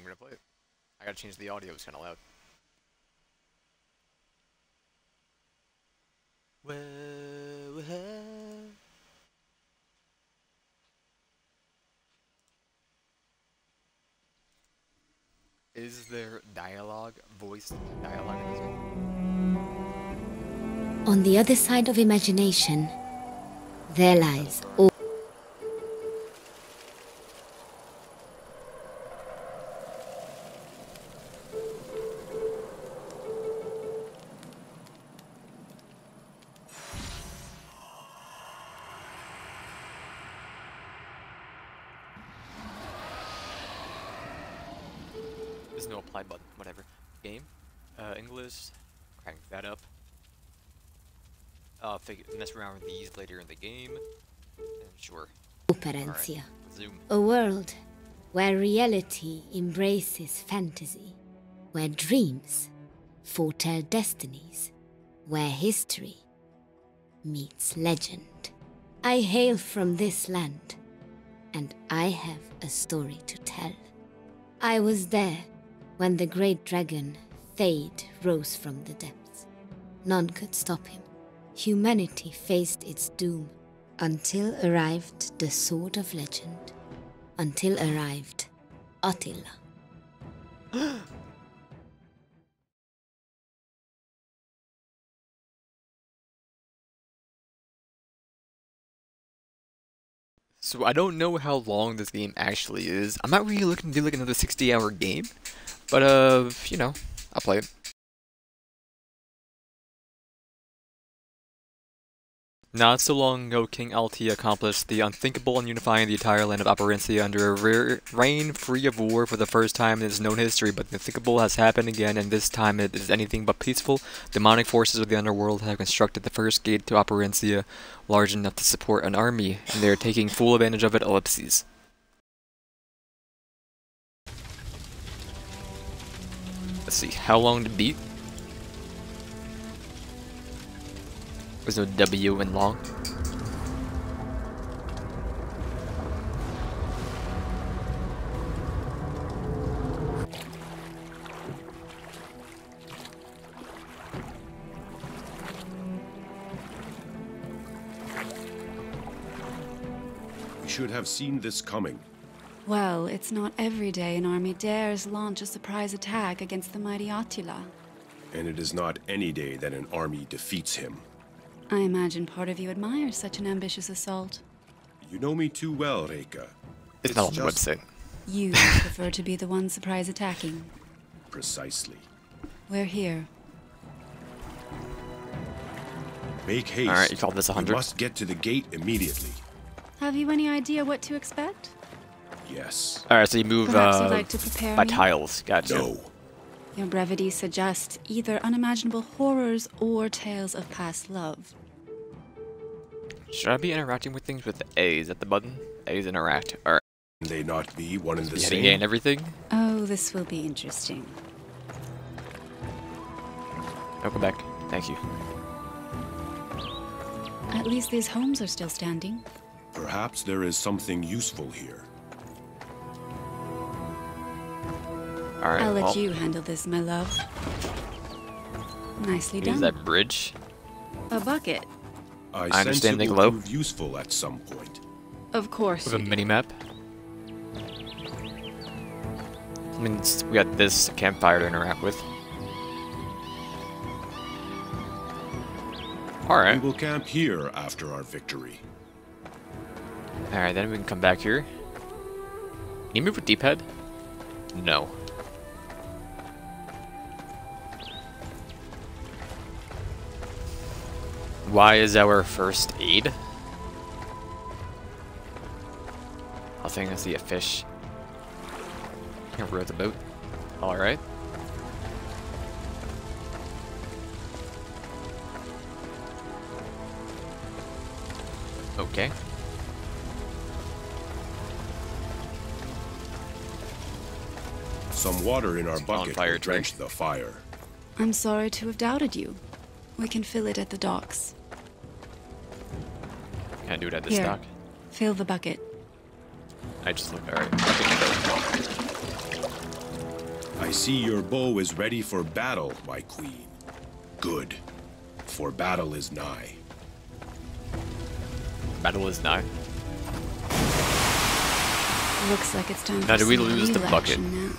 gonna play it. I gotta change the audio, it's kinda loud. Is there dialogue, voiced dialogue in this game? On the other side of imagination, there lies all. There's no apply button, whatever. Game, English, crank that up. Mess around with these later in the game. And sure. Operencia. Zoom. A world where reality embraces fantasy, where dreams foretell destinies, where history meets legend. I hail from this land, and I have a story to tell. I was there when the great dragon, Thade, rose from the depths. None could stop him. Humanity faced its doom until arrived the Sword of Legend. Until arrived Attila. So I don't know how long this game actually is. I'm not really looking to do like another 60-hour game, but you know, I'll play it. Not so long ago, King Alti accomplished the unthinkable in unifying the entire land of Operencia under a reign free of war for the first time in its known history, but the unthinkable has happened again, and this time it is anything but peaceful. Demonic forces of the underworld have constructed the first gate to Operencia, large enough to support an army, and they are taking full advantage of it. Ellipses. Let's see, how long to beat? There's no W in long. We should have seen this coming. Well, it's not every day an army dares launch a surprise attack against the mighty Attila. And it is not any day that an army defeats him. I imagine part of you admires such an ambitious assault. You know me too well, Reika. It's not on the website. You prefer to be the one surprise attacking. Precisely. We're here. Make haste. Alright, you called this 100? We must get to the gate immediately. Have you any idea what to expect? Yes. Alright, so you move Perhaps you'd like to prepare by me? tiles. Gotcha. No. Your brevity suggests either unimaginable horrors or tales of past love. Should I be interacting with things with A? Is that the button? A is interact. Alright. Can they not be one and the Beheading same? and everything. Oh, this will be interesting. Oh, go back. Thank you. At least these homes are still standing. Perhaps there is something useful here. Alright, I'll let well, you handle this, my love. Nicely use done. that bridge. A bucket. I I sense understand it they will glow. prove useful at some point. Of course. With a you do. mini-map. I mean, we got this campfire to interact with. Alright. We will camp here after our victory. Alright, then we can come back here. Can you move with D-pad? No. Why is our first aid? I think I see a fish. Can't row the boat. Alright. Okay. Some water in our On bucket fire, will drench the fire. I'm sorry to have doubted you. We can fill it at the docks. Can I do it at this Here. dock? Fill the bucket. I just looked. Alright. Okay. I see your bow is ready for battle, my queen. Good, for battle is nigh. Battle is nigh. Looks like it's time Now, for do we some lose the real bucket? action now.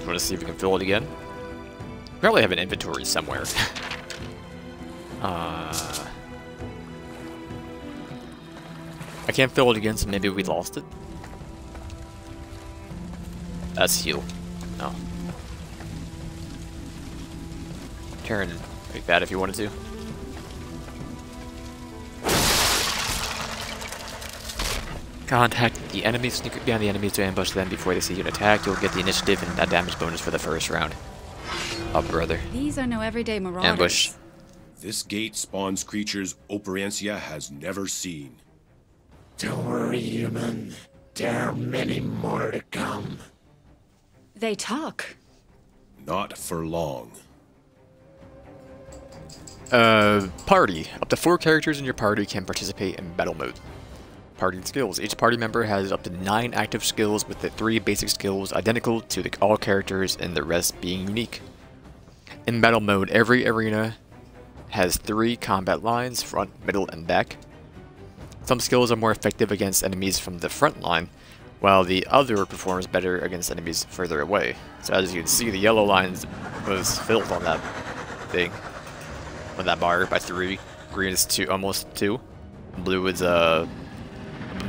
Want to see if we can fill it again? Probably have an inventory somewhere. I can't fill it again, so maybe we lost it. That's heal. No. Turn like that if you wanted to. Contact the enemy, sneak behind the enemies to ambush them before they see you and attack. You'll get the initiative and a damage bonus for the first round. Oh, brother. These are no everyday marauders. Ambush. This gate spawns creatures Operencia has never seen. Don't worry, human. There are many more to come. They talk. Not for long. Party. Up to 4 characters in your party can participate in battle mode. Party skills. Each party member has up to 9 active skills, with the 3 basic skills identical to all characters and the rest being unique. In battle mode, every arena has 3 combat lines, front, middle, and back. Some skills are more effective against enemies from the front line, while the other performs better against enemies further away. So as you can see, the yellow line was filled on that thing, on that bar by 3. Green is almost 2. Blue is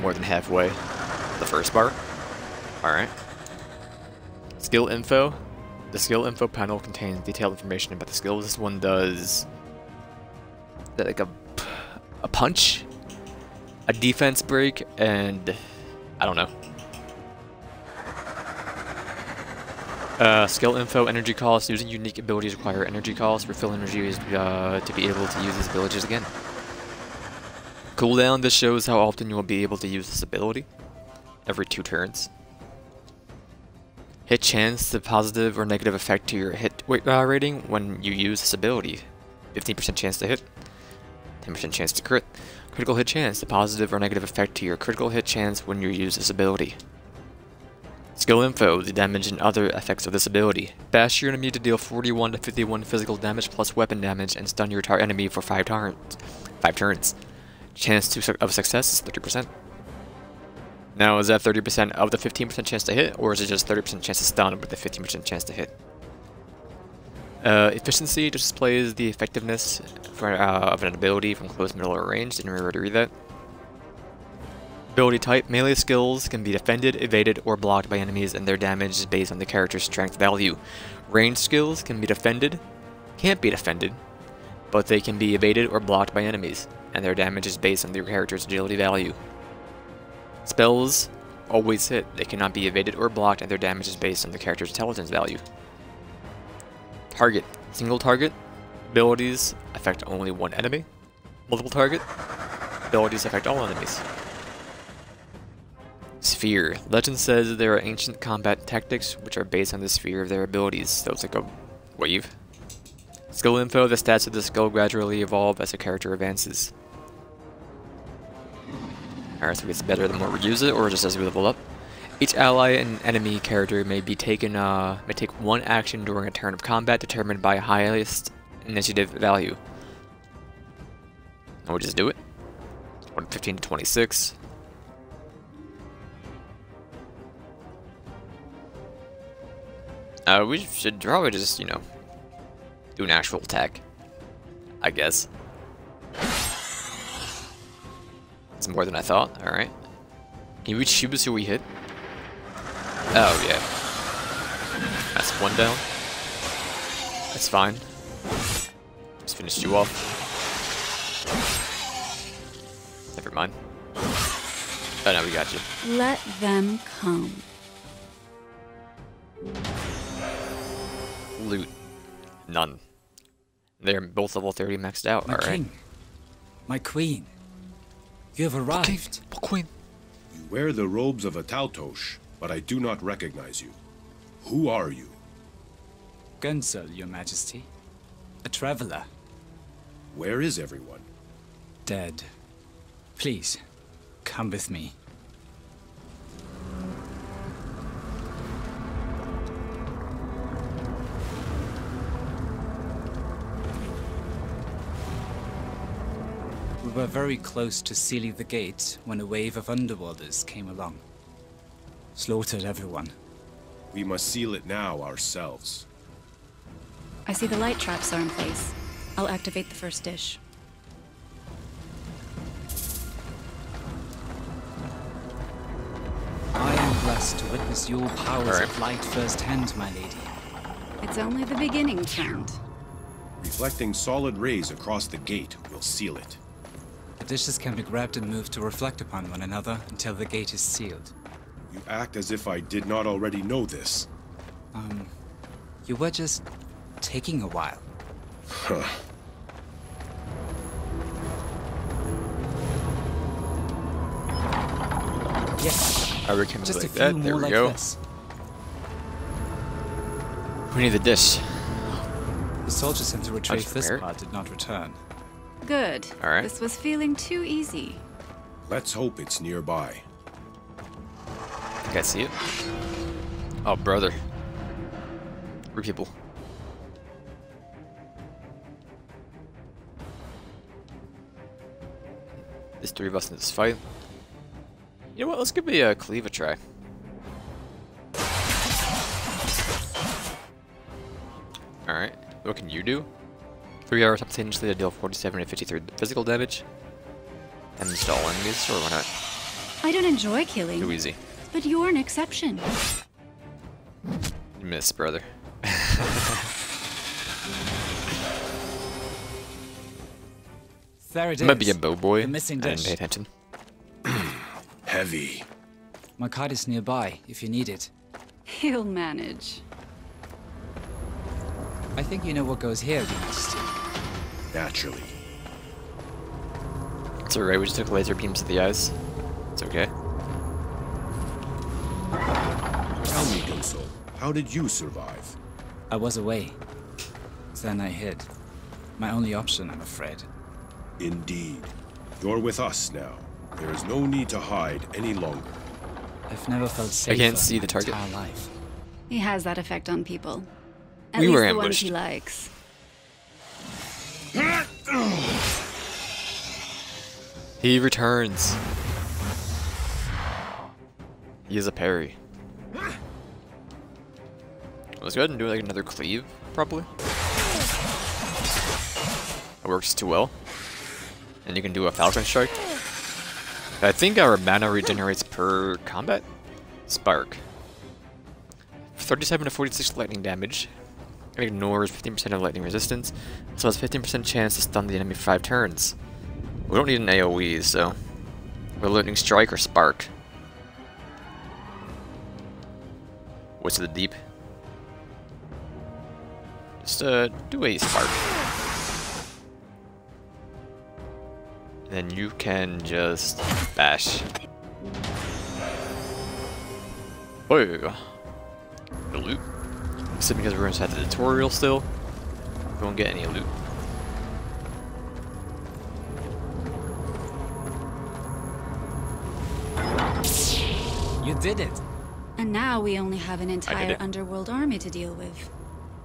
more than halfway. The first bar. Alright. Skill info. The skill info panel contains detailed information about the skills. This one does like a punch, a defense break, and I don't know. Skill info, energy cost. Using unique abilities require energy cost. Refill energy is to be able to use these abilities again. Cooldown. This shows how often you will be able to use this ability. Every 2 turns. Hit chance. The positive or negative effect to your hit rating when you use this ability. 15% chance to hit. 10% chance to crit. Critical hit chance. The positive or negative effect to your critical hit chance when you use this ability. Skill info, the damage and other effects of this ability. Bash your enemy to deal 41 to 51 physical damage plus weapon damage and stun your target enemy for 5 turns. Chance of success is 30%. Now, is that 30% of the 15% chance to hit, or is it just 30% chance to stun with the 15% chance to hit? Efficiency displays the effectiveness of an ability from close, middle, or range. Didn't remember to read that. Ability type. Melee skills can be defended, evaded, or blocked by enemies, and their damage is based on the character's strength value. Ranged skills can be defended, can't be defended, but they can be evaded or blocked by enemies, and their damage is based on their character's agility value. Spells always hit. They cannot be evaded or blocked, and their damage is based on the character's intelligence value. Target. Single target. Abilities affect only one enemy. Multiple target. Abilities affect all enemies. Sphere. Legend says there are ancient combat tactics which are based on the sphere of their abilities, so it's like a wave. Skill info. The stats of the skill gradually evolve as the character advances. Alright, so it gets better the more we use it, or just as we level up. Each ally and enemy character may take 1 action during a turn of combat determined by highest initiative value. And we'll just do it. 15 to 26. We should probably just, do an actual attack, I guess. It's more than I thought. Alright. Can you reach Shubas who we hit? Oh, yeah. That's 1 down. That's fine. Just finished you off. Never mind. Oh, no, we got you. Let them come. Loot. None. They're both level 30 maxed out. My Alright. king. My queen. You have arrived. Queen. You wear the robes of a Taltosh, but I do not recognize you. Who are you? Gunsel, your majesty. A traveler. Where is everyone? Dead. Please, come with me. were very close to sealing the gate when a wave of underworlders came along. Slaughtered everyone. We must seal it now ourselves. I see the light traps are in place. I'll activate the first dish. I am blessed to witness your powers of light firsthand, my lady. It's only the beginning, friend. Reflecting solid rays across the gate will seal it. The dishes can be grabbed and moved to reflect upon one another until the gate is sealed. You act as if I did not already know this. You were just taking a while. Huh. Yes. I reckon Just like a few that. more There we like go. this. We need the dish. The soldier sent to retrieve That's this fair. part did not return. Good. All right. This was feeling too easy. Let's hope it's nearby. I think I see it. Oh, brother. 3 people. There's 3 of us in this fight. You know what? Let's give a cleave a try. Alright. What can you do? 3 hours simultaneously to deal 47 and 53 physical damage. And install enemies? Sure, why not? I don't enjoy killing, Too easy. but you're an exception. You miss, brother. There it Might be a is. bow boy. The missing I didn't dish. pay attention. Heavy. My card is nearby, if you need it. He'll manage. I think you know what goes here, Your Majesty. Naturally. It's alright, we just took laser beams to the eyes. It's okay. Tell me, Gunsel, how did you survive? I was away. Then I hid. My only option, I'm afraid. Indeed. You're with us now. There is no need to hide any longer. I've never felt safer can't see in the my target. entire life. He has that effect on people. At We least were the ones ambushed. he likes. He returns. He is a parry. Let's go ahead and do like another cleave, probably. It works too well. And you can do a falcon strike. I think our mana regenerates per combat. Spark. 37 to 46 lightning damage. It ignores 15% of lightning resistance, so has 15% chance to stun the enemy for 5 turns. We don't need an AoE, so we're lightning strike or spark. What's the deep? Just do a spark. Then you can just bash. Oh, the loot. Except because we're inside the tutorial still, we won't get any loot. You did it! And now we only have an entire it. underworld army to deal with.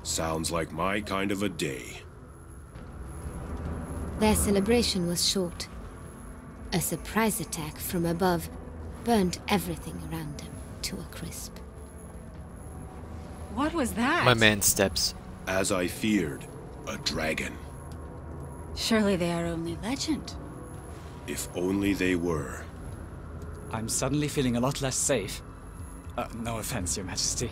Sounds like my kind of a day. Their celebration was short. A surprise attack from above burned everything around them to a crisp. What was that? My man steps. As I feared, a dragon. Surely they are only legend. If only they were. I'm suddenly feeling a lot less safe. No offense, Your Majesty.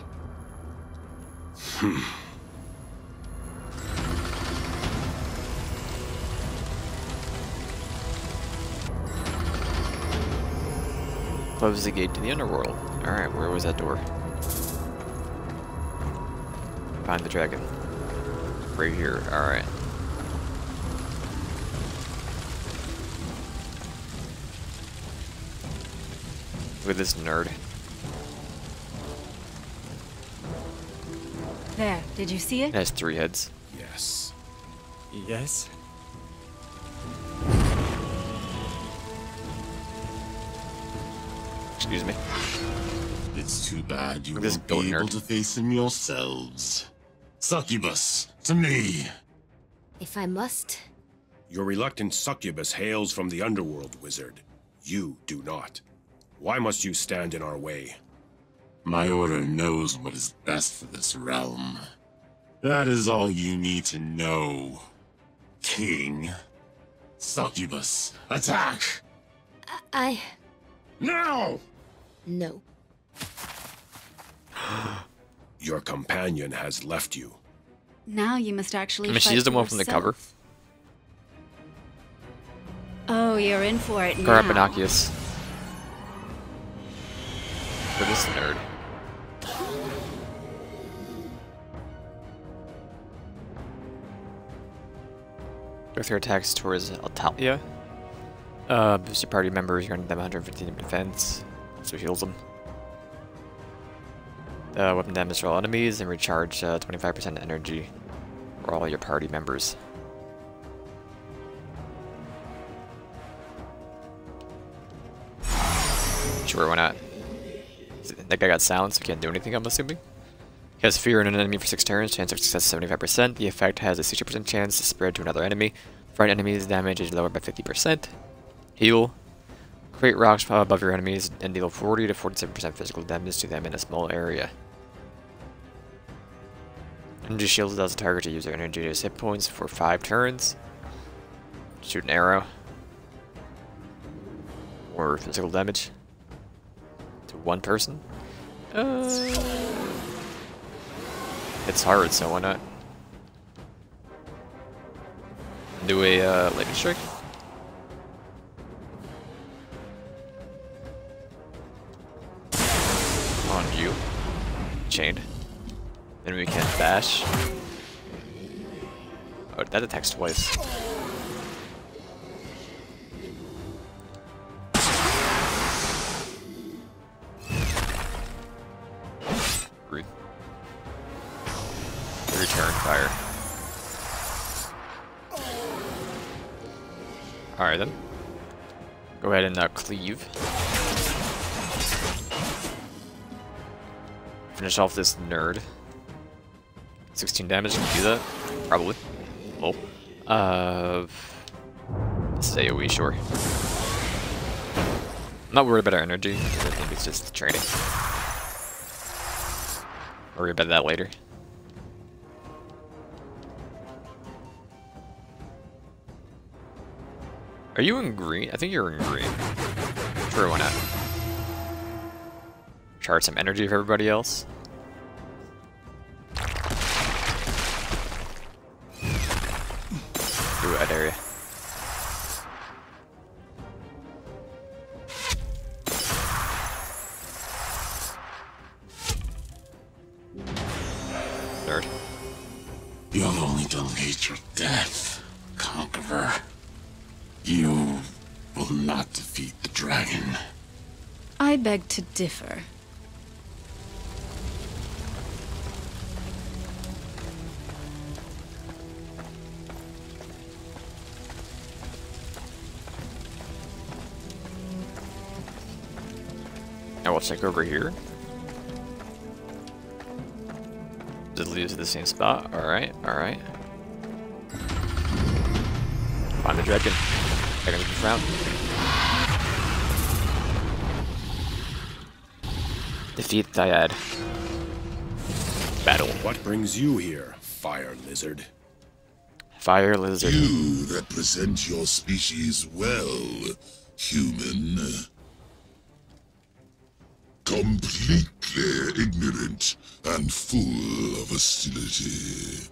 Close the gate to the underworld. Alright, where was that door? Find the dragon. Right here, alright. Look at this nerd. There, did you see It it? has 3 heads. Yes. Yes? Excuse me. It's too bad you Look at this won't goat be able nerd. to face him yourselves. Succubus, to me. If I must, Your reluctant succubus hails from the underworld, wizard. You do not. Why must you stand in our way? My order knows what is best for this realm. That is all you need to know. King. Succubus, attack! I... Now! No. Your companion has left you. Now you must actually I mean, fight she's the for one from the yourself. cover. Oh, you're in for it Grab now. Innocuous. For this nerd. With your attacks towards Altalia. Boost your party members, grant them 115 defense, so heals them. Weapon damage to all enemies, and recharge 25% energy for all your party members. Sure, why not? That guy got silenced, so can't do anything, I'm assuming. He has fear in an enemy for 6 turns, chance of success 75%. The effect has a 60% chance to spread to another enemy. Frightened enemies' damage is lowered by 50%. Heal. Create rocks above your enemies and deal 40 to 47% physical damage to them in a small area. Energy shield allows the target to use their energy as hit points for 5 turns. Shoot an arrow. Or physical damage. To one person. It's hard, so why not? Do a lightning strike. On you. Chained. Then we can bash. Oh, that attacks twice. Rude. Return fire. Alright then. Go ahead and cleave. Finish off this nerd. 16 damage, can do that? Probably. Oh. This is AoE, sure. I'm not worried about our energy, I think it's just training. Worry about that later. Are you in green? I think you're in green. Sure, why not? Charge some energy for everybody else. Do that area. Nerd. You'll only delete your death, Conqueror. You will not defeat the dragon. I beg to differ. Now we'll check over here. Does it lead us to the same spot? Alright, alright. Find the dragon. Dragon's been found. Defeat Dyad. Battle. What brings you here, fire lizard? Fire lizard. You represent your species well, human. Completely ignorant and full of hostility.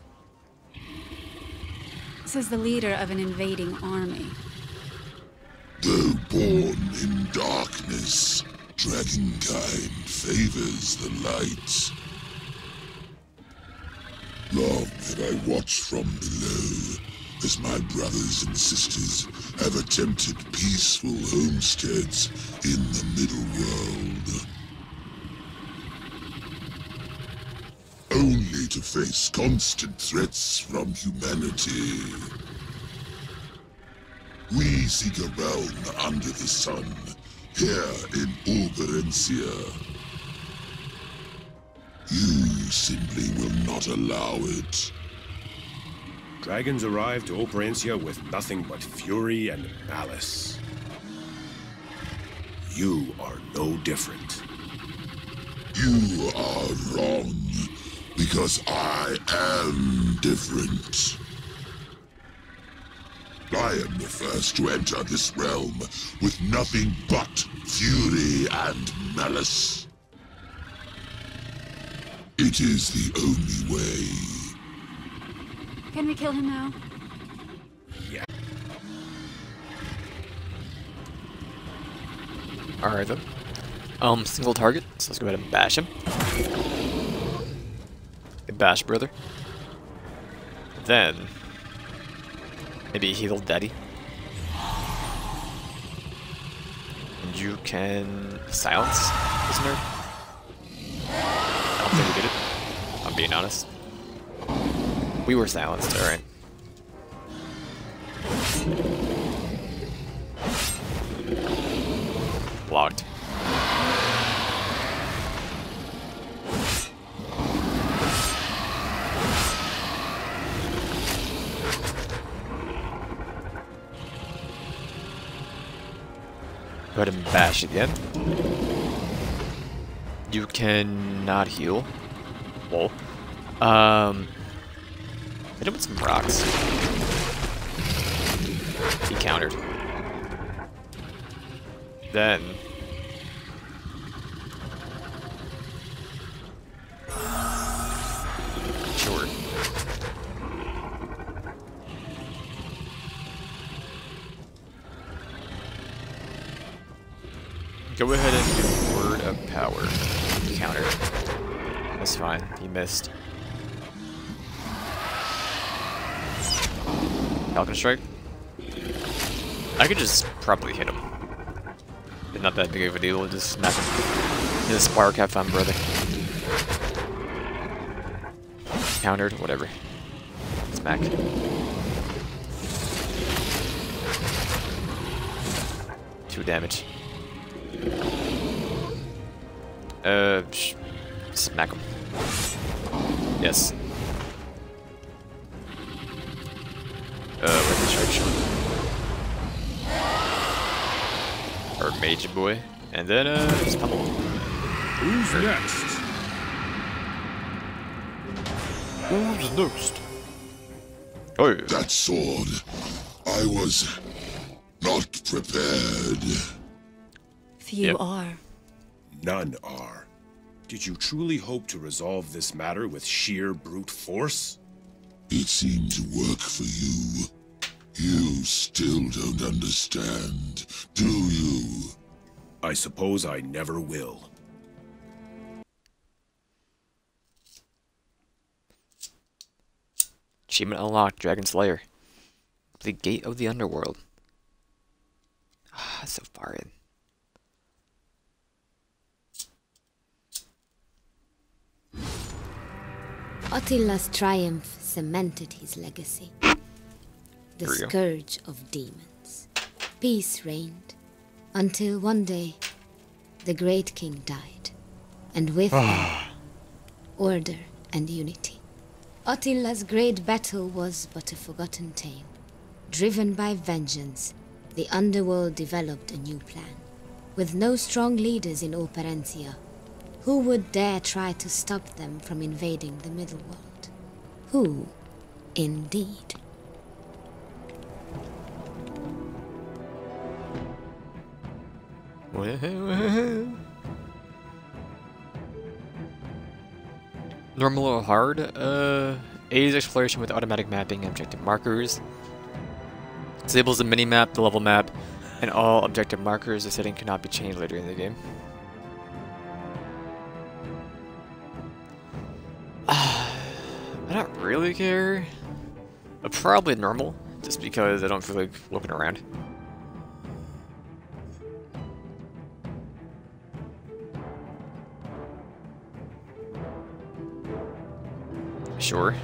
Says the leader of an invading army. Though born in darkness, dragonkind favors the light. Long have I watched from below, as my brothers and sisters have attempted peaceful homesteads in the middle world. Only to face constant threats from humanity. We seek a realm under the sun, here in Operencia. You simply will not allow it. Dragons arrive to Operencia with nothing but fury and malice. You are no different. You are wrong, because I am different. I am the first to enter this realm with nothing but fury and malice. It is the only way. Can we kill him now? Yeah. Alright then. Single target, so let's go ahead and bash him. Bash, brother. Then, maybe heal daddy. And you can silence this nerd. I don't think we did it, if I'm being honest. We were silenced, alright. Locked. Go ahead and bash again. You cannot heal. Whoa. Hit him with some rocks. He countered. Then sure. Go ahead and do Word of Power. Counter. That's fine. He missed. Falcon Strike. I could just probably hit him. It's not that big of a deal. Just smack him. In the spark, have fun, brother. Countered, whatever. Smack. 2 damage. Smack him. Yes. Weapon strike short. Or mage boy. And then, just pummel him. Who's next? Who's next? Oh, yeah. That sword, I was not prepared. Few Yep. are. None are. Did you truly hope to resolve this matter with sheer brute force? It seemed to work for you. You still don't understand, do you? I suppose I never will. Achievement unlocked, Dragon Slayer. The Gate of the Underworld. Ah, so far in. Attila's triumph cemented his legacy. The Here we go. scourge of demons. Peace reigned, until one day, the great king died, and with him, order and unity. Attila's great battle was but a forgotten tale. Driven by vengeance, the underworld developed a new plan. With no strong leaders in Operencia, who would dare try to stop them from invading the middle world? Who, indeed? Normal or hard? Aids exploration with automatic mapping and objective markers. Disables the mini-map, the level map, and all objective markers. The setting cannot be changed later in the game. I don't really care. But probably normal, just because I don't feel like looking around. Sure.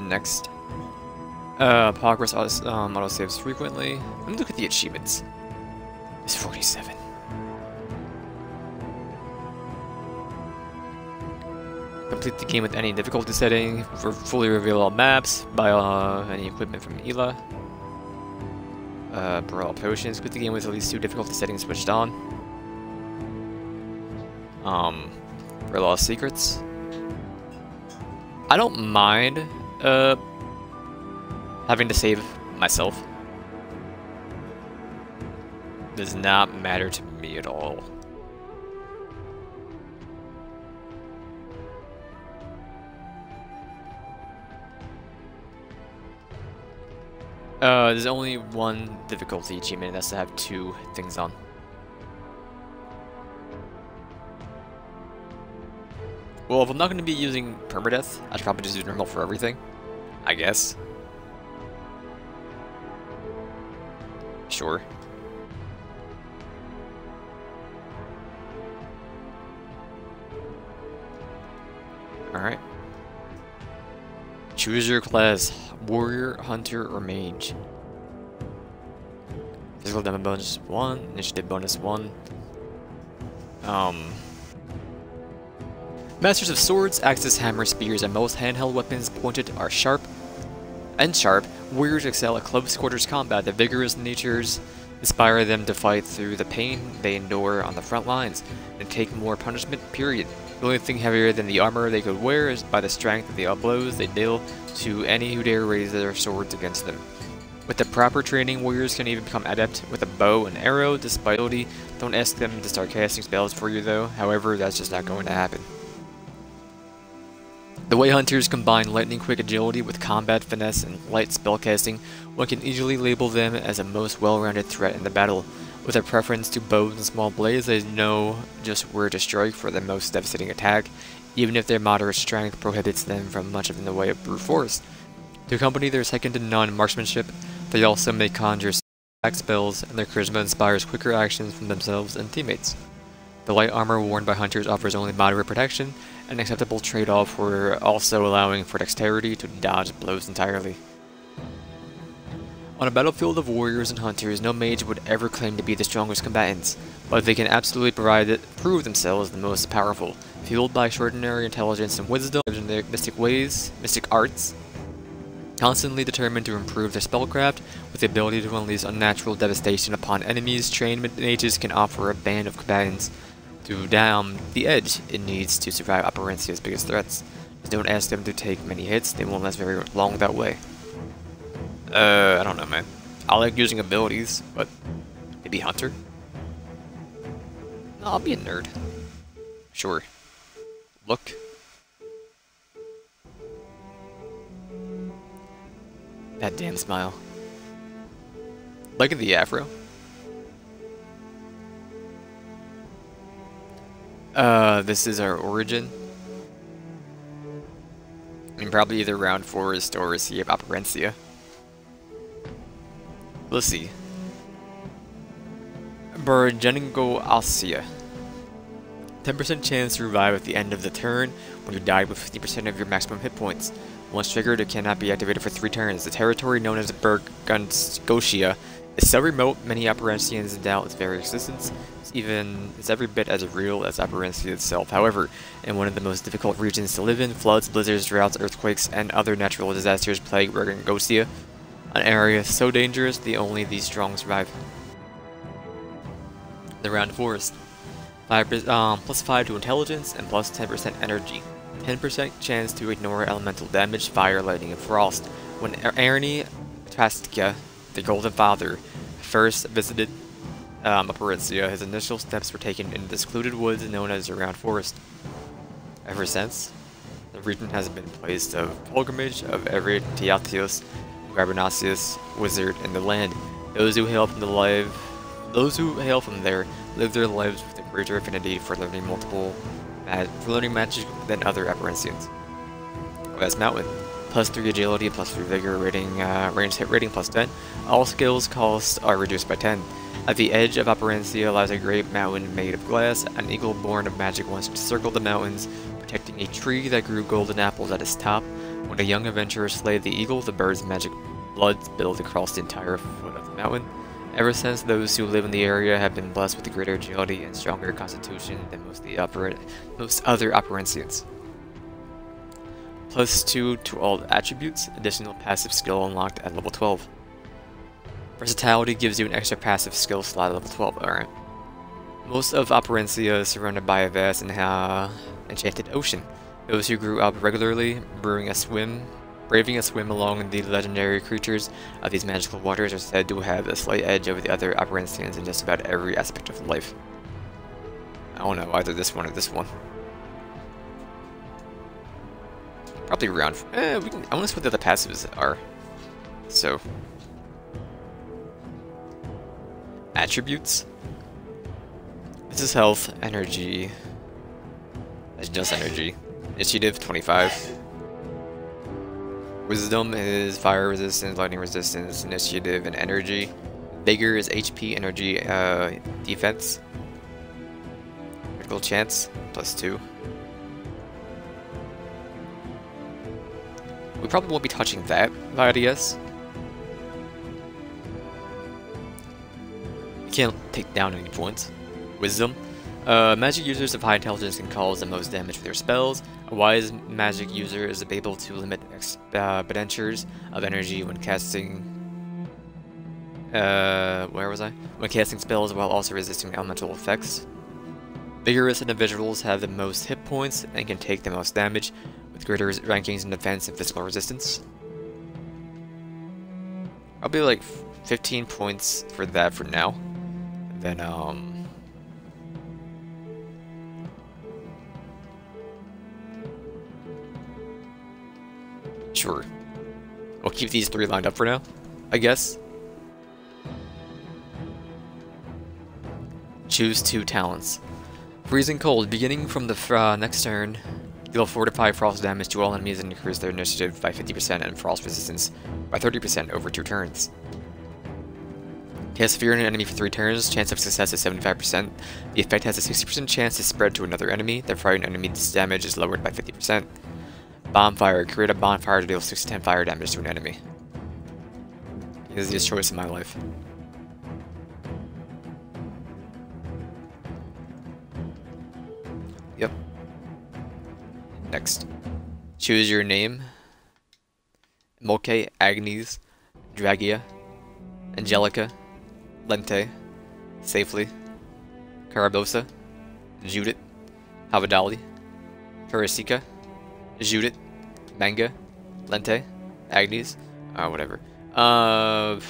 Next. Progress auto saves frequently. Let me look at the achievements. It's 47. complete the game with any difficulty setting, for fully reveal all maps, buy any equipment from Ela. Brew all potions, complete the game with at least 2 difficulty settings switched on. Brew all secrets. I don't mind having to save myself. Does not matter to me at all. There's only one difficulty achievement, and that's to have 2 things on. Well, if I'm not going to be using permadeath, I should probably just use normal for everything, I guess. Sure. Alright. Choose your class, warrior, hunter, or mage. Physical damage bonus 1, initiative bonus 1. Masters of swords, axes, hammers, spears, and most handheld weapons pointed are sharp. Warriors excel at close quarters combat. The vigorous natures inspire them to fight through the pain they endure on the front lines and take more punishment, period. The only thing heavier than the armor they could wear is by the strength of the blows they deal to any who dare raise their swords against them. With the proper training, warriors can even become adept with a bow and arrow, despite ability. Don't ask them to start casting spells for you though, however, that's just not going to happen. The way hunters combine lightning quick agility with combat finesse and light spellcasting, one can easily label them as a most well-rounded threat in the battle. With a preference to bows and small blades, they know just where to strike for the most devastating attack, even if their moderate strength prohibits them from much in the way of brute force. To accompany their second-to-none marksmanship, they also may conjure attack spells, and their charisma inspires quicker actions from themselves and teammates. The light armor worn by hunters offers only moderate protection, an acceptable trade-off for also allowing for dexterity to dodge blows entirely. On a battlefield of warriors and hunters, no mage would ever claim to be the strongest combatants, but they can absolutely prove themselves the most powerful, fueled by extraordinary intelligence and wisdom in their mystic arts, constantly determined to improve their spellcraft, with the ability to unleash unnatural devastation upon enemies. Trained mages can offer a band of combatants to down the edge it needs to survive Operencia's biggest threats. Just don't ask them to take many hits, they won't last very long that way. I don't know, man. I like using abilities, but maybe hunter? No, I'll be a nerd. Sure. Look. That damn smile. Look at the afro. This is our origin. I mean, probably either Round Forest or Sea of Operencia. Let's see. Burgeningo Alcia. 10% chance to revive at the end of the turn when you die with 50% of your maximum hit points. Once triggered, it cannot be activated for 3 turns. The territory known as Burgundscotia is so remote, many Operencians doubt its very existence. It's every bit as real as Operencia itself. However, in one of the most difficult regions to live in, floods, blizzards, droughts, earthquakes, and other natural disasters plague Burgundscotia, an area so dangerous that only the strong survive. The Round Forest. Plus 5 to intelligence and plus 10% energy. 10% chance to ignore elemental damage, fire, lightning, and frost. When Ernie Trastka, the Golden Father, first visited Operencia, his initial steps were taken in the secluded woods known as the Round Forest. Ever since, the region has been a place of pilgrimage of every Teatios, Garbinaceous wizard in the land. Those who hail from there live their lives with a greater affinity for learning magic than other Operencians. West Mountain. Plus 3 agility, plus 3 vigor, range hit rating plus 10. All skills costs are reduced by 10. At the edge of Operencia lies a great mountain made of glass. An eagle born of magic once circled the mountains, protecting a tree that grew golden apples at its top. When a young adventurer slayed the eagle, the bird's magic blood spilled across the entire foot of the mountain. Ever since, those who live in the area have been blessed with a greater agility and stronger constitution than most other Operencians. +2 to all attributes, additional passive skill unlocked at level 12. Versatility gives you an extra passive skill slot at level 12, alright. Most of Operencia is surrounded by a vast and enchanted ocean. Those who grew up regularly, braving a swim along the legendary creatures of these magical waters are said to have a slight edge over the other Operencians in just about every aspect of life. I don't know, either this one or this one. Probably around. I want to see what the other passives are. So, attributes. This is health, energy. That's just energy. Initiative 25. Wisdom is fire resistance, lightning resistance, initiative, and energy. Vigor is HP, energy, defense. Critical chance +2. We probably won't be touching that, I guess. You can't take down any points. Wisdom. Magic users of high intelligence can cause the most damage with their spells. A wise magic user is able to limit expenditures of energy when casting... where was I? When casting spells while also resisting elemental effects. Vigorous individuals have the most hit points and can take the most damage, with greater rankings in defense and physical resistance. I'll be like 15 points for that for now. Then, sure. We'll keep these 3 lined up for now, I guess. Choose 2 talents. Freezing Cold. Beginning from the next turn, deal fortify frost damage to all enemies and increase their initiative by 50% and frost resistance by 30% over 2 turns. Cast Fear on an enemy for 3 turns. Chance of success is 75%. The effect has a 60% chance to spread to another enemy. The frightened enemy's damage is lowered by 50%. Bonfire. Create a bonfire to deal 6 to 10 fire damage to an enemy. Easiest choice in my life. Yep. Next. Choose your name. Moke, Agnes, Dragia, Angelica, Lente, Safely, Carabosa, Judith, Havadali, Karasika, Judith, Manga, Lente, Agnes, whatever. I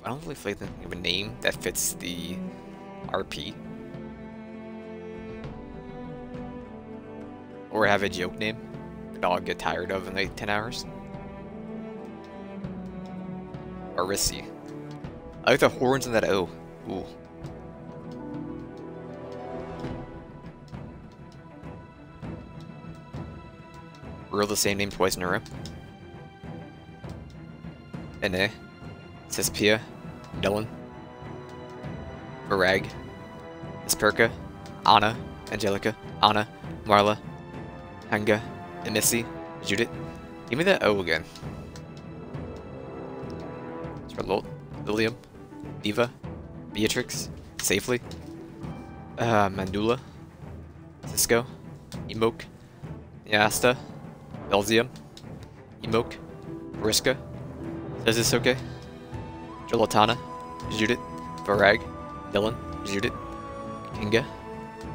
don't really think of a name that fits the RP. Or have a joke name that I'll get tired of in like 10 hours. Arisi. I like the horns in that O. Ooh. Roll the same name twice in a row. Ene. Cispia. Dylan. Varag. Esperka. Anna. Angelica. Anna. Marla. Hanga. Emissy. Judith. Give me that O again. Charlotte. Lilium. Diva. Beatrix. Safely. Mandula. Cisco. Emoke. Yasta. Belzium. Emoke. Briska. Sezisoke. Jolatana. Judith. Varag. Dylan. Judith. Kinga.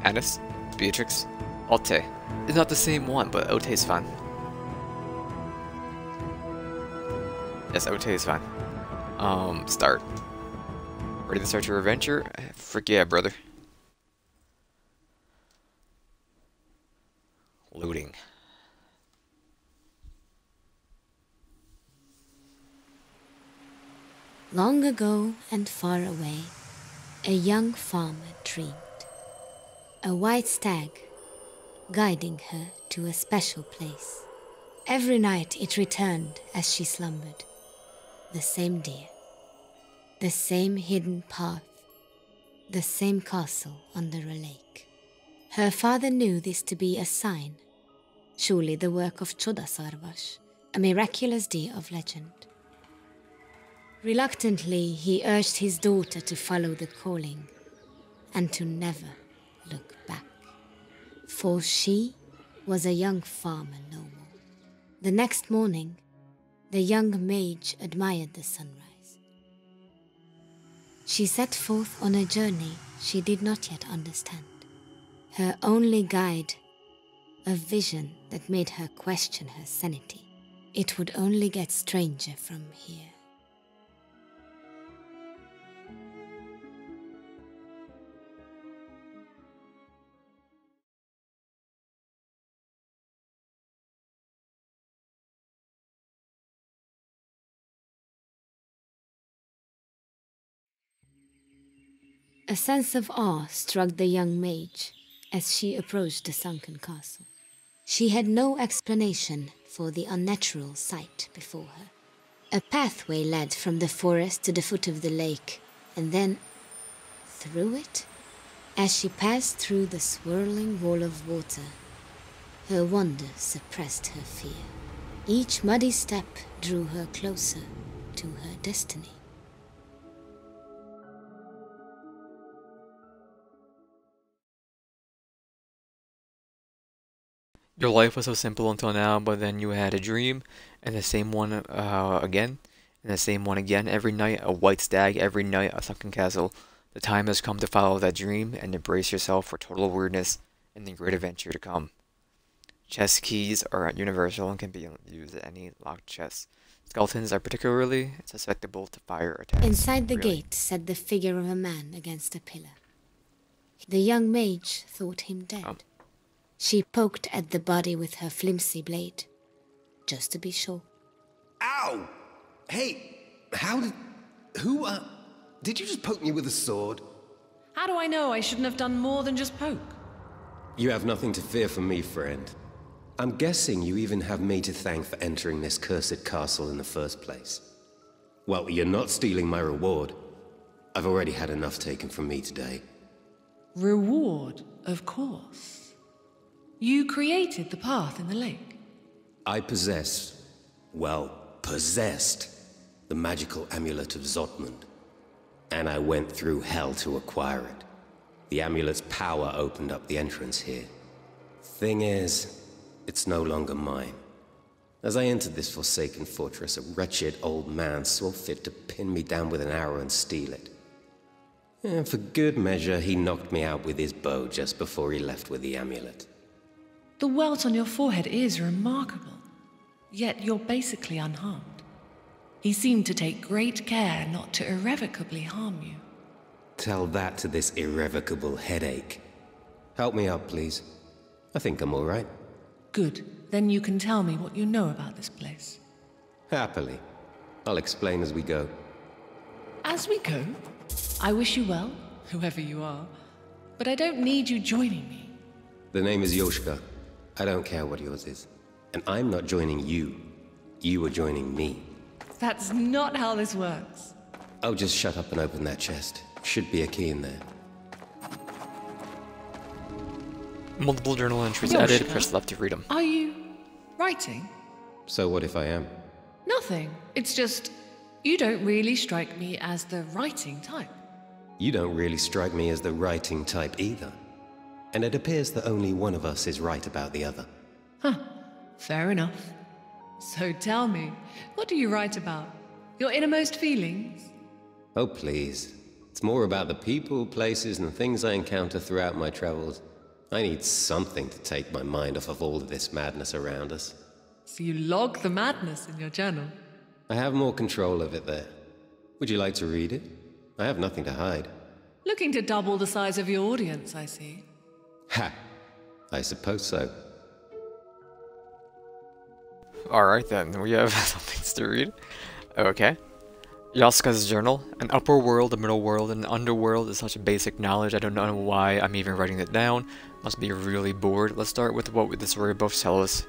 Hannes. Beatrix. Ote. It's not the same one, but Ote is fine. Yes, Ote is fine. Start. Ready to start your adventure? Frick yeah, brother. Looting. Long ago and far away, a young farmer dreamed. A white stag, guiding her to a special place. Every night it returned as she slumbered. The same deer, the same hidden path, the same castle under a lake. Her father knew this to be a sign, surely the work of Chodasarvash, a miraculous deer of legend. Reluctantly, he urged his daughter to follow the calling and to never look back, for she was a young farmer no more. The next morning, the young mage admired the sunrise. She set forth on a journey she did not yet understand. Her only guide, a vision that made her question her sanity. It would only get stranger from here. A sense of awe struck the young mage as she approached the sunken castle. She had no explanation for the unnatural sight before her. A pathway led from the forest to the foot of the lake, and then through it. As she passed through the swirling wall of water, her wonder suppressed her fear. Each muddy step drew her closer to her destiny. Your life was so simple until now, but then you had a dream, and the same one again, and the same one again. Every night, a white stag, every night, a sunken castle. The time has come to follow that dream and embrace yourself for total awareness and the great adventure to come. Chess keys are universal and can be used at any locked chest. Skeletons are particularly susceptible to fire attacks. Inside the gate sat the figure of a man against a pillar. The young mage thought him dead. She poked at the body with her flimsy blade, just to be sure. Ow! Hey, did you just poke me with a sword? How do I know? I shouldn't have done more than just poke. You have nothing to fear from me, friend. I'm guessing you even have me to thank for entering this cursed castle in the first place. Well, you're not stealing my reward. I've already had enough taken from me today. Reward, of course. You created the path in the lake. I possessed the magical amulet of Zotmund. And I went through hell to acquire it. The amulet's power opened up the entrance here. Thing is, it's no longer mine. As I entered this forsaken fortress, a wretched old man saw fit to pin me down with an arrow and steal it. And for good measure, he knocked me out with his bow just before he left with the amulet. The welt on your forehead is remarkable, yet you're basically unharmed. He seemed to take great care not to irrevocably harm you. Tell that to this irrevocable headache. Help me up, please. I think I'm all right. Good. Then you can tell me what you know about this place. Happily. I'll explain as we go. As we go? I wish you well, whoever you are, but I don't need you joining me. The name is Yoshka. I don't care what yours is. And I'm not joining you. You are joining me. That's not how this works. Oh, just shut up and open that chest. Should be a key in there. Multiple journal entries Yoshka, added, press left to read them. Are you writing? So what if I am? Nothing. It's just, you don't really strike me as the writing type. You don't really strike me as the writing type either. And it appears that only one of us is right about the other. Huh. Fair enough. So tell me, what do you write about? Your innermost feelings? Oh, please. It's more about the people, places, and things I encounter throughout my travels. I need something to take my mind off of all of this madness around us. So you log the madness in your journal? I have more control of it there. Would you like to read it? I have nothing to hide. Looking to double the size of your audience, I see. Ha! I suppose so. Alright then, we have something to read. Okay. Yaska's journal. An upper world, a middle world, and an underworld is such a basic knowledge, I don't know why I'm even writing it down. Must be really bored. Let's start with what the story books tell us.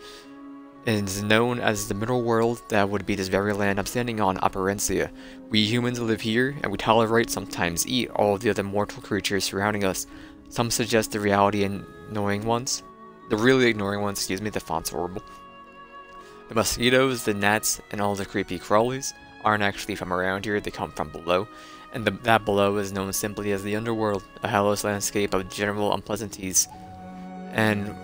It is known as the middle world, that would be this very land I'm standing on, Operencia. We humans live here, and we tolerate, sometimes eat, all of the other mortal creatures surrounding us. Some suggest the really ignoring ones, the font's horrible. The mosquitoes, the gnats, and all the creepy crawlies aren't actually from around here, they come from below. And that below is known simply as the underworld, a hellish landscape of general unpleasantries. And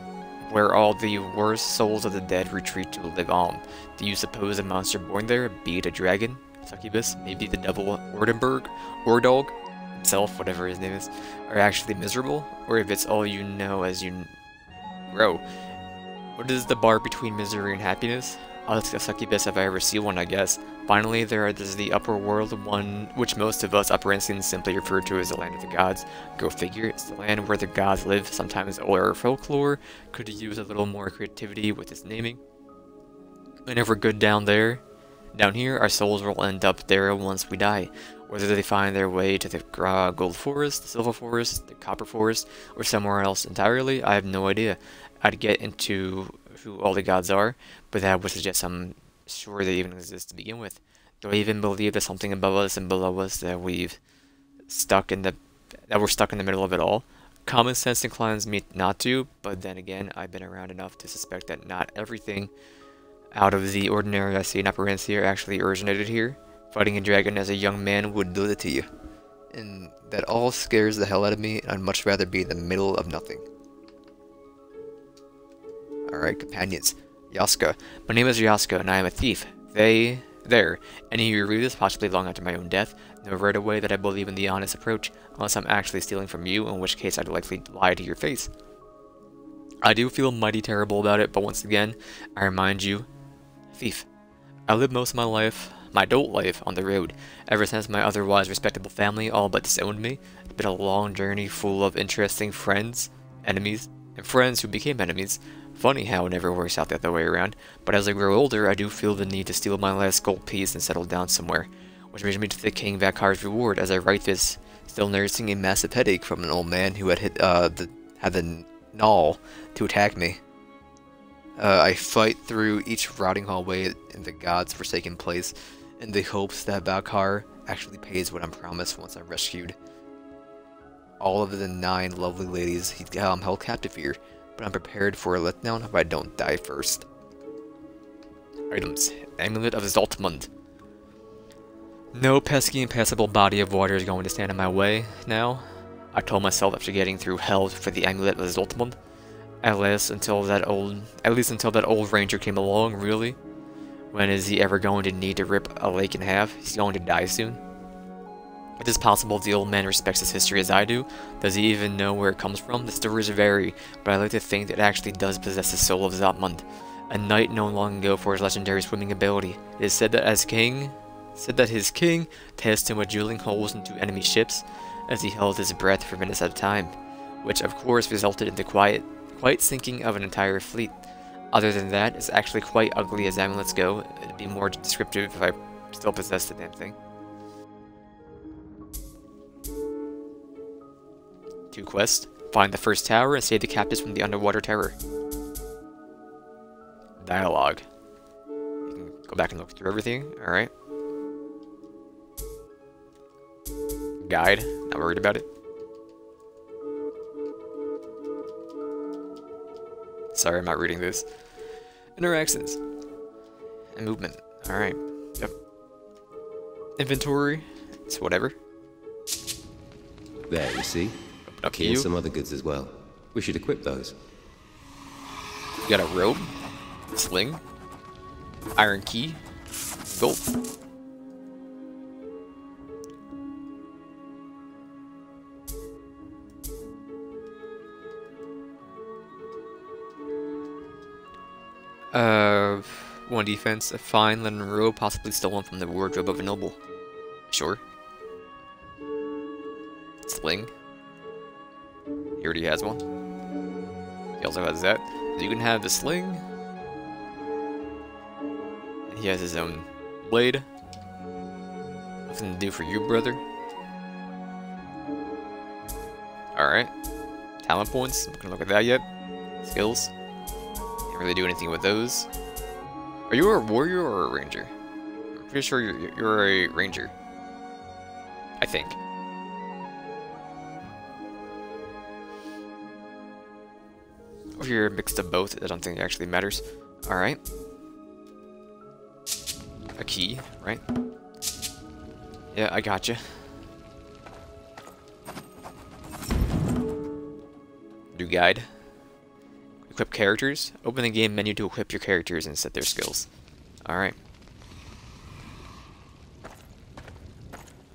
where all the worst souls of the dead retreat to live on. Do you suppose a monster born there, be it a dragon, succubus, maybe the devil Ordenburg, or dog himself, whatever his name is, are actually miserable? Or if it's all you know as you grow? What is the bar between misery and happiness? I'll ask a succubus if I ever see one, I guess. Finally, there's the upper world, one which most of us Operencians simply refer to as the land of the gods. Go figure, it's the land where the gods live. Sometimes older folklore could use a little more creativity with its naming. And if we're good down here, our souls will end up there once we die. Whether they find their way to the gold forest, the silver forest, the copper forest, or somewhere else entirely, I have no idea. I'd get into who all the gods are, but that would suggest I'm sure they even exist to begin with. Do I even believe there's something above us and below us that we're stuck in the middle of it all? Common sense inclines me not to, but then again, I've been around enough to suspect that not everything out of the ordinary I see in Operencia actually originated here. Fighting a dragon as a young man would do that to you. And that all scares the hell out of me, and I'd much rather be in the middle of nothing. Alright, companions. Yaska. My name is Yaska, and I am a thief. There. Any of you read this, possibly long after my own death, know right away that I believe in the honest approach, unless I'm actually stealing from you, in which case I'd likely lie to your face. I do feel mighty terrible about it, but once again, I remind you, thief. I lived most of my adult life, on the road. Ever since my otherwise respectable family all but disowned me, it's been a long journey full of interesting friends, enemies, and friends who became enemies. Funny how it never works out the other way around, but as I grow older, I do feel the need to steal my last gold piece and settle down somewhere. Which brings me to the King Vakar's reward. As I write this, still nursing a massive headache from an old man who had had the gall to attack me. I fight through each rotting hallway in the God's forsaken place, in the hopes that Vakar actually pays what I'm promised once I'm rescued. All of the 9 lovely ladies he's held captive here, but I'm prepared for a letdown if I don't die first. Items. Amulet of Zoltmund. No pesky impassable body of water is going to stand in my way now. I told myself after getting through hell for the Amulet of Zoltmund. At least until that old ranger came along, really. When is he ever going to need to rip a lake in half? He's going to die soon. It is possible the old man respects his history as I do. Does he even know where it comes from? The stories vary, but I like to think that it actually does possess the soul of Zotmund, a knight known long ago for his legendary swimming ability. It is said that his king tasked him with drilling holes into enemy ships as he held his breath for minutes at a time, which of course resulted in the quiet sinking of an entire fleet. Other than that, it's actually quite ugly as amulets go. It'd be more descriptive if I still possessed the damn thing. 2 quests. Find the first tower and save the captives from the underwater terror. Dialogue. You can go back and look through everything. Alright. Guide. Not worried about it. Sorry, I'm not reading this. Interactions. And movement. Alright. Yep. Inventory. It's whatever. There, you see? Up to Here's you. some other goods as well. We should equip those. You got a robe, sling, iron key, gold. One defense, a fine linen robe, possibly stolen from the wardrobe of a noble. Sure. Sling. He already has one. He also has that. So you can have the sling. And he has his own blade. Nothing to do for you, brother. Alright. Talent points. I'm not gonna look at that yet. Skills. Can't really do anything with those. Are you a warrior or a ranger? I'm pretty sure you're a ranger. I think. Or if you're a mix of both, I don't think it actually matters. Alright. A key, right? Yeah, I gotcha. New guide. Equip characters. Open the game menu to equip your characters and set their skills. Alright.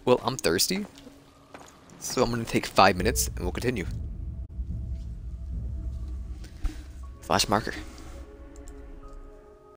Well, I'm thirsty, so I'm going to take 5 minutes and we'll continue. Flash marker.